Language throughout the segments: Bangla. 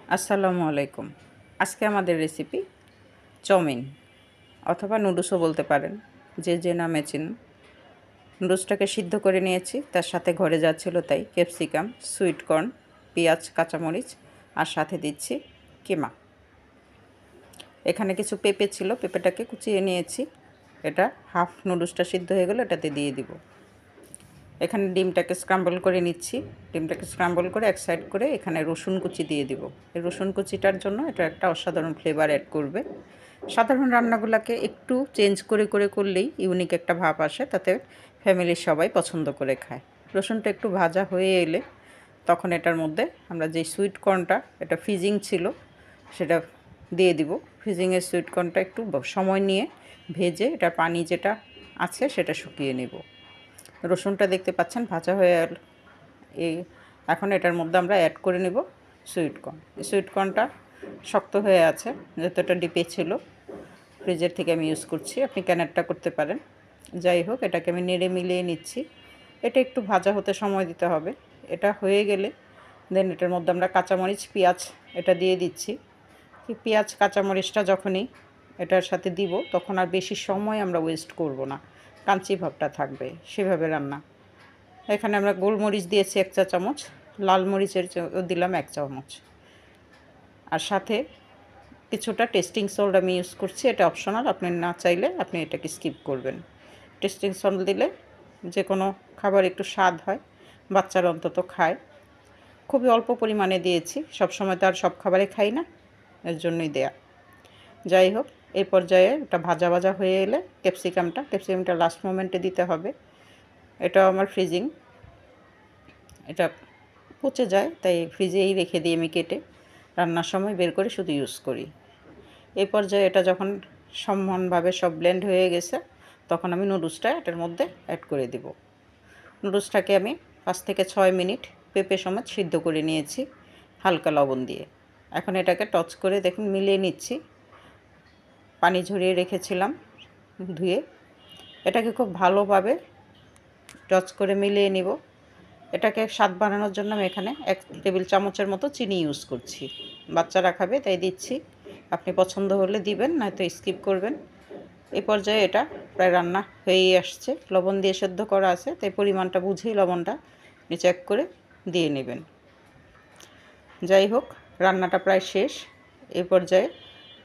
আসসালামু আলাইকুম। আজকে আমাদের রেসিপি চাউমিন অথবা নুডলসও বলতে পারেন, যে যে নামে চিনুন। নুডলসটাকে সিদ্ধ করে নিয়েছি, তার সাথে ঘরে যা ছিল তাই ক্যাপসিকাম, সুইট কর্ন, পেঁয়াজ, কাঁচামরিচ আর সাথে দিচ্ছি কিমা। এখানে কিছু পেঁপে ছিল, পেঁপেটাকে কুচিয়ে নিয়েছি। এটা হাফ নুডলসটা সিদ্ধ হয়ে গেলে এটাতে দিয়ে দিব। এখানে ডিমটাকে স্ক্রাম্বল করে নিচ্ছি। ডিমটাকে স্ক্রাম্বল করে এক সাইড করে এখানে রসুন কুচি দিয়ে দিব। এই রসুন কুচিটার জন্য এটা একটা অসাধারণ ফ্লেভার অ্যাড করবে। সাধারণ রান্নাগুলোকে একটু চেঞ্জ করে করলেই ইউনিক একটা ভাব আসে, তাতে ফ্যামিলির সবাই পছন্দ করে খায়। রসুনটা একটু ভাজা হয়ে এলে তখন এটার মধ্যে আমরা যে সুইট কর্নটা, এটা ফ্রিজিং ছিল, সেটা দিয়ে দিব। ফ্রিজিংয়ের সুইট কর্নটা একটু সময় নিয়ে ভেজে এটার পানি যেটা আছে সেটা শুকিয়ে নেব। রসুনটা দেখতে পাচ্ছেন ভাজা হয়ে এই এখন এটার মধ্যে আমরা অ্যাড করে নেব সুইট কর্ন। এই সুইট কর্নটা শক্ত হয়ে আছে, যেহেতু এটা ডিপে ছিল, ফ্রিজের থেকে আমি ইউজ করছি, আপনি ক্যানেরটা করতে পারেন। যাই হোক, এটাকে আমি নেড়ে মিলিয়ে নিচ্ছি। এটা একটু ভাজা হতে সময় দিতে হবে। এটা হয়ে গেলে দেন এটার মধ্যে আমরা কাঁচামরিচ, পেঁয়াজ এটা দিয়ে দিচ্ছি। পেঁয়াজ কাঁচামরিচটা যখনই এটার সাথে দিব তখন আর বেশি সময় আমরা ওয়েস্ট করব না, কাঞ্চি ভাবটা থাকবে, সেভাবে রান্না। এখানে আমরা গোলমরিচ দিয়েছি 1 চা চামচ, লাল মরিচের দিলাম 1 চামচ, আর সাথে কিছুটা টেস্টিং সল্ট আমি ইউজ করছি। এটা অপশনাল, আপনি না চাইলে আপনি এটাকে স্কিপ করবেন। টেস্টিং সল্ট দিলে যে কোনো খাবার একটু স্বাদ হয়, বাচ্চারা অন্তত খায়। খুবই অল্প পরিমাণে দিয়েছি, সব সময় তো আর সব খাবারে খাই না, এর জন্যই দেয়া। যাই হোক, এই পর্যায়ে এটা ভাজা ভাজা হয়ে এলে ক্যাপসিকামটা লাস্ট মোমেন্টে দিতে হবে। এটাও আমার ফ্রিজিং, এটা পচে যায়, তাই ফ্রিজেই রেখে দিই আমি কেটে, রান্নার সময় বের করে শুধু ইউজ করি। এই পর্যায়ে এটা যখন সমানভাবে সব ব্লেন্ড হয়ে গেছে তখন আমি নুডলসটা এটার মধ্যে অ্যাড করে দিব। নুডলসটাকে আমি 5 থেকে 6 মিনিট পেঁপে সমেত সিদ্ধ করে নিয়েছি হালকা লবণ দিয়ে। এখন এটাকে টচ করে দেখুন মিলিয়ে নিচ্ছি। পানি ঝরিয়ে রেখেছিলাম ধুয়ে, এটাকে খুব ভালোভাবে টচ করে মিলিয়ে নিব। এটাকে স্বাদ বাড়ানোর জন্য আমি এখানে 1 টেবিল চামচের মতো চিনি ইউজ করছি। বাচ্চারা খাবে তাই দিচ্ছি, আপনি পছন্দ হলে দিবেন, নয়তো স্কিপ করবেন। এই পর্যায়ে এটা প্রায় রান্না হয়েই আসছে, লবণ দিয়ে সেদ্ধ করা আছে, তাই পরিমাণটা বুঝেই লবণটা আপনি চেক করে দিয়ে নেবেন। যাই হোক, রান্নাটা প্রায় শেষ। এই পর্যায়ে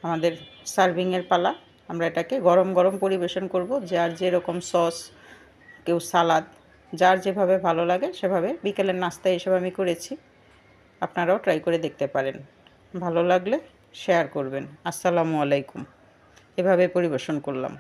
আমাদের সার্ভিংয়ের পালা। আমরা এটাকে গরম গরম পরিবেশন করব। যার যেরকম সস, কেউ সালাদ, যার যেভাবে ভালো লাগে সেভাবে। বিকেলের নাস্তা হিসেবে আমি করেছি, আপনারাও ট্রাই করে দেখতে পারেন। ভালো লাগলে শেয়ার করবেন। আসসালামু আলাইকুম। এভাবে পরিবেশন করলাম।